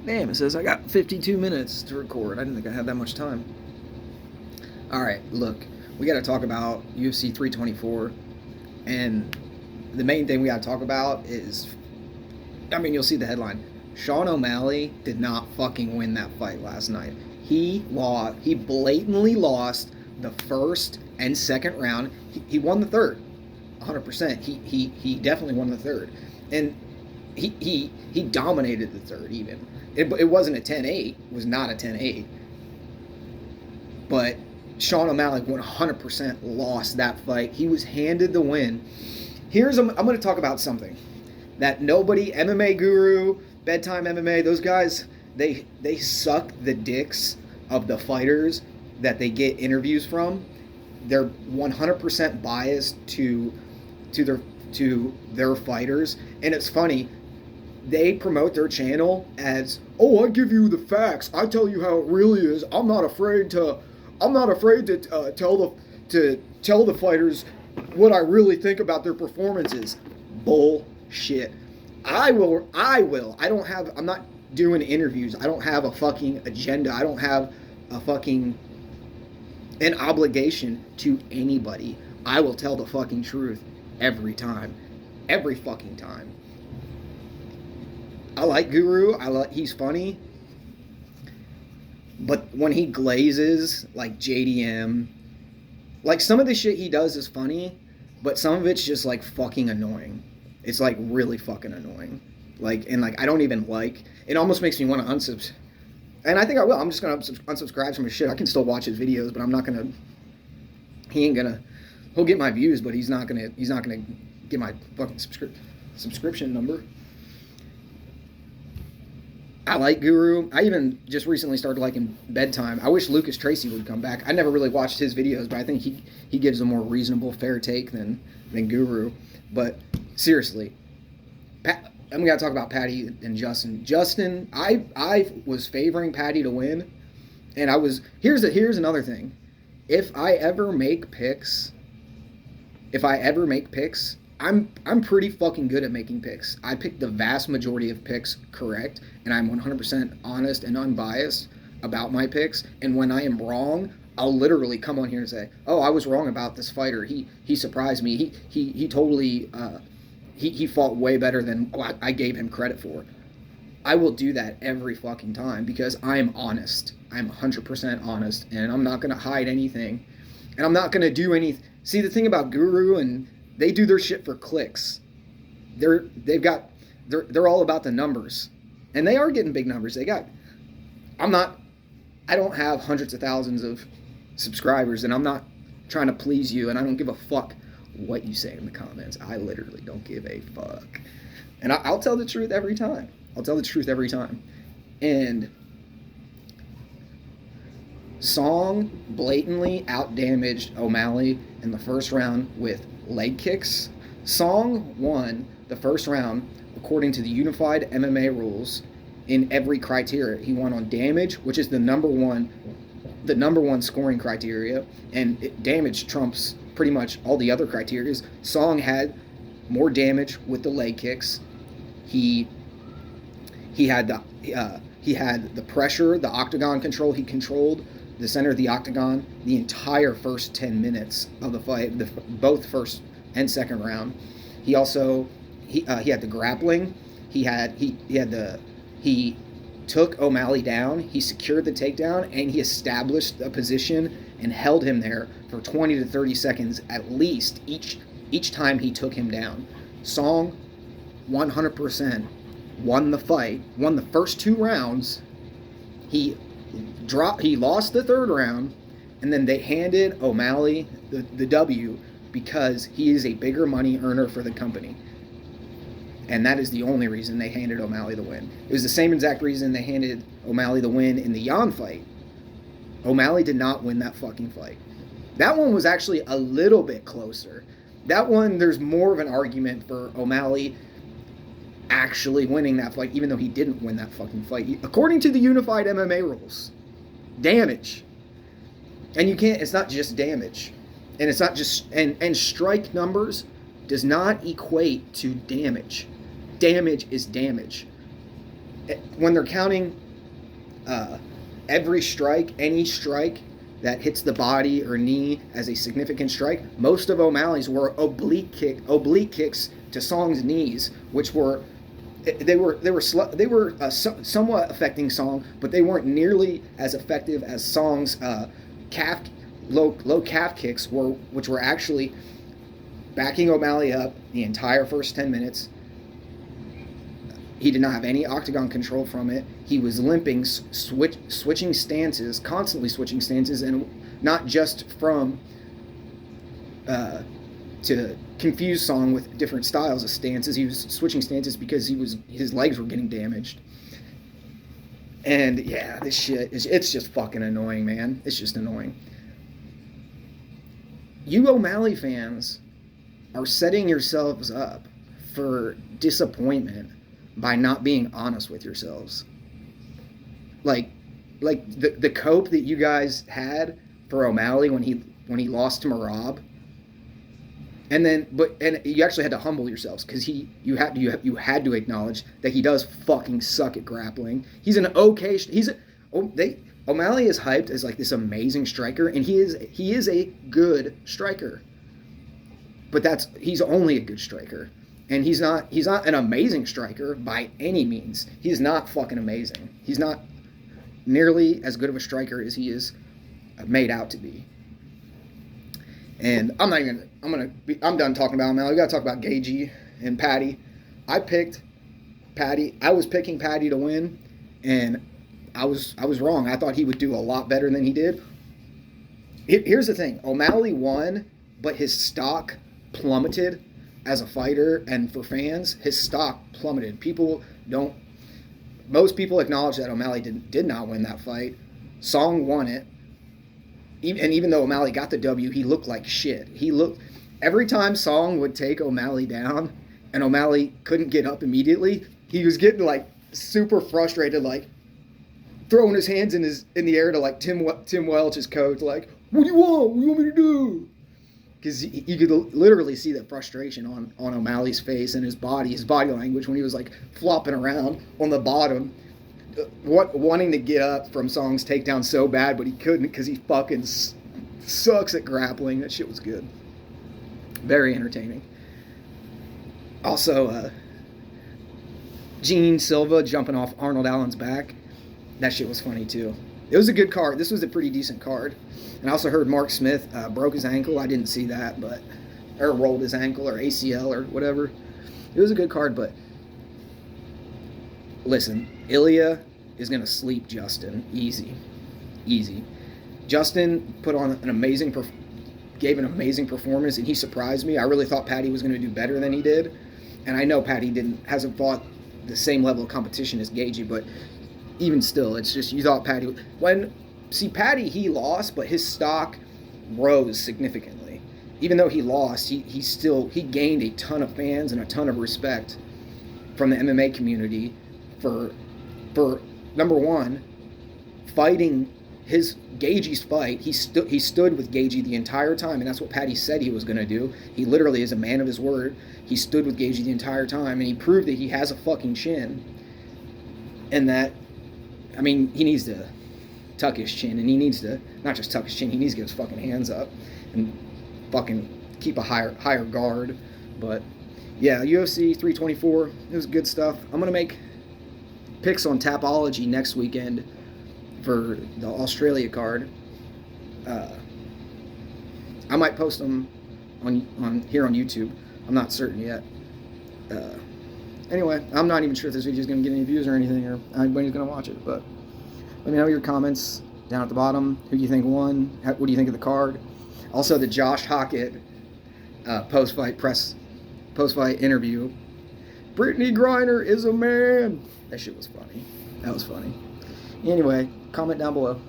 Damn, it says I got 52 minutes to record. I didn't think I had that much time. All right, look, we got to talk about UFC 324. And the main thing we got to talk about is, I mean, you'll see the headline. Sean O'Malley did not fucking win that fight last night. He lost. He blatantly lost the first and second round. He won the third, 100%. He definitely won the third, and he dominated the third. Even it wasn't a 10-8. It was not a 10-8. But Sean O'Malley 100% lost that fight. He was handed the win. I'm going to talk about something that nobody, MMA Guru, Bedtime MMA, those guys, they suck the dicks of the fighters that they get interviews from. They're 100% biased to their fighters, and it's funny. They promote their channel as, "Oh, I give you the facts. I tell you how it really is. I'm not afraid to tell the fighters what I really think about their performances." Bullshit. I will. I'm not doing interviews. I don't have a fucking agenda. I don't have an obligation to anybody. I will tell the fucking truth every time. Every fucking time. I like Guru. He's funny. But when he glazes like JDM, like some of the shit he does is funny, but some of it's just like fucking annoying. It's like really fucking annoying. I don't even like. It almost makes me want to unsubscribe. And I think I will. I'm just gonna unsubscribe from his shit. I can still watch his videos, but I'm not gonna. He'll get my views, but he's not gonna get my fucking subscription number. I like Guru. I even just recently started liking Bedtime. I wish Lucas Tracy would come back. I never really watched his videos, but I think he gives a more reasonable, fair take than Guru. But seriously, we got to talk about Patty and Justin. Justin, I was favoring Patty to win, and here's another thing. If I ever make picks, I'm pretty fucking good at making picks. I pick the vast majority of picks correct, and I'm 100% honest and unbiased about my picks. And when I am wrong, I'll literally come on here and say, "Oh, I was wrong about this fighter. He surprised me. He totally he fought way better than I gave him credit for." I will do that every fucking time because I am honest. I'm 100% honest, and I'm not gonna hide anything, and I'm not gonna do anything. See, the thing about Guru, and they do their shit for clicks. They're all about the numbers, and they are getting big numbers. I don't have hundreds of thousands of subscribers, and I'm not trying to please you, and I don't give a fuck what you say in the comments. I literally don't give a fuck, and I'll tell the truth every time. And Song blatantly outdamaged O'Malley in the first round with leg kicks. Song won the first round according to the unified MMA rules in every criteria. He won on damage, which is the number one scoring criteria, and damage trumps pretty much all the other criteria. Song had more damage with the leg kicks. He had the pressure, the octagon control. He controlled the center of the octagon the entire first 10 minutes of the fight, both first and second round. He also he had the grappling. He took O'Malley down. He secured the takedown, and he established a position and held him there for 20 to 30 seconds at least each time he took him down. Song 100% won the fight, won the first two rounds. He lost the third round, and then they handed O'Malley the W because he is a bigger money earner for the company. And that is the only reason they handed O'Malley the win. It was the same exact reason they handed O'Malley the win in the Yan fight. O'Malley did not win that fucking fight. That one was actually a little bit closer. That one, there's more of an argument for O'Malley actually winning that fight, even though he didn't win that fucking fight. According to the unified MMA rules, damage. And it's not just damage. And it's not just, and strike numbers does not equate to damage. Damage is damage. when they're counting every strike, any strike that hits the body or knee as a significant strike, most of O'Malley's were oblique kicks to Song's knees, which were somewhat affecting Song, but they weren't nearly as effective as Song's low calf kicks were, which were actually backing O'Malley up the entire first 10 minutes. He did not have any octagon control from it. He was limping, switching stances, constantly switching stances, and not just from to confuse Song with different styles of stances. He was switching stances because his legs were getting damaged. And yeah, this shit it's just fucking annoying, man. It's just annoying. You O'Malley fans are setting yourselves up for disappointment by not being honest with yourselves. Like the cope that you guys had for O'Malley when he lost to Merab, and you actually had to humble yourselves because you had to acknowledge that he does fucking suck at grappling. He's an okay. O'Malley is hyped as like this amazing striker, and he is a good striker. But he's only a good striker. And he's not an amazing striker by any means. He's not fucking amazing. He's not nearly as good of a striker as he is made out to be. And I'm done talking about him now. We gotta talk about Gagey and Paddy. I picked Paddy. I was picking Paddy to win, and I was wrong. I thought he would do a lot better than he did. Here's the thing. O'Malley won, but his stock plummeted as a fighter, and for fans, his stock plummeted. Most people acknowledge that O'Malley did not win that fight. Song won it. And even though O'Malley got the W, he looked like shit. Every time Song would take O'Malley down and O'Malley couldn't get up immediately, he was getting like super frustrated, like throwing his hands in the air to like Tim Welch's coach, like, what do you want? What do you want me to do? Because you could literally see the frustration on O'Malley's face and his body language when he was like flopping around on the bottom, wanting to get up from Song's takedown so bad, but he couldn't because he fucking sucks at grappling. That shit was good. Very entertaining. Also, Gene Silva jumping off Arnold Allen's back. That shit was funny too. It was a good card. This was a pretty decent card. And I also heard Mark Smith broke his ankle. I didn't see that, or rolled his ankle or ACL or whatever. It was a good card, but listen, Ilya is going to sleep Justin. Easy. Justin put on gave an amazing performance, and he surprised me. I really thought Paddy was going to do better than he did. And I know Paddy hasn't fought the same level of competition as Gagey, but even still, it's just, you thought Paddy... Paddy, he lost, but his stock rose significantly. Even though he lost, he gained a ton of fans and a ton of respect from the MMA community for number one, fighting Gagey's fight. He stood with Gagey the entire time, and that's what Paddy said he was going to do. He literally is a man of his word. He stood with Gagey the entire time, and he proved that he has a fucking chin. And that, I mean, he needs to tuck his chin, and he needs to not just tuck his chin, he needs to get his fucking hands up and fucking keep a higher guard. But yeah, UFC 324, it was good stuff. I'm gonna make picks on Tapology next weekend for the Australia card. I might post them on here on YouTube. I'm not certain yet. Anyway, I'm not even sure if this video is going to get any views or anything, or anybody's going to watch it, but let me know your comments down at the bottom. Who do you think won? What do you think of the card? Also, the Josh Hockett post-fight interview. Brittany Griner is a man. That shit was funny. That was funny. Anyway, comment down below.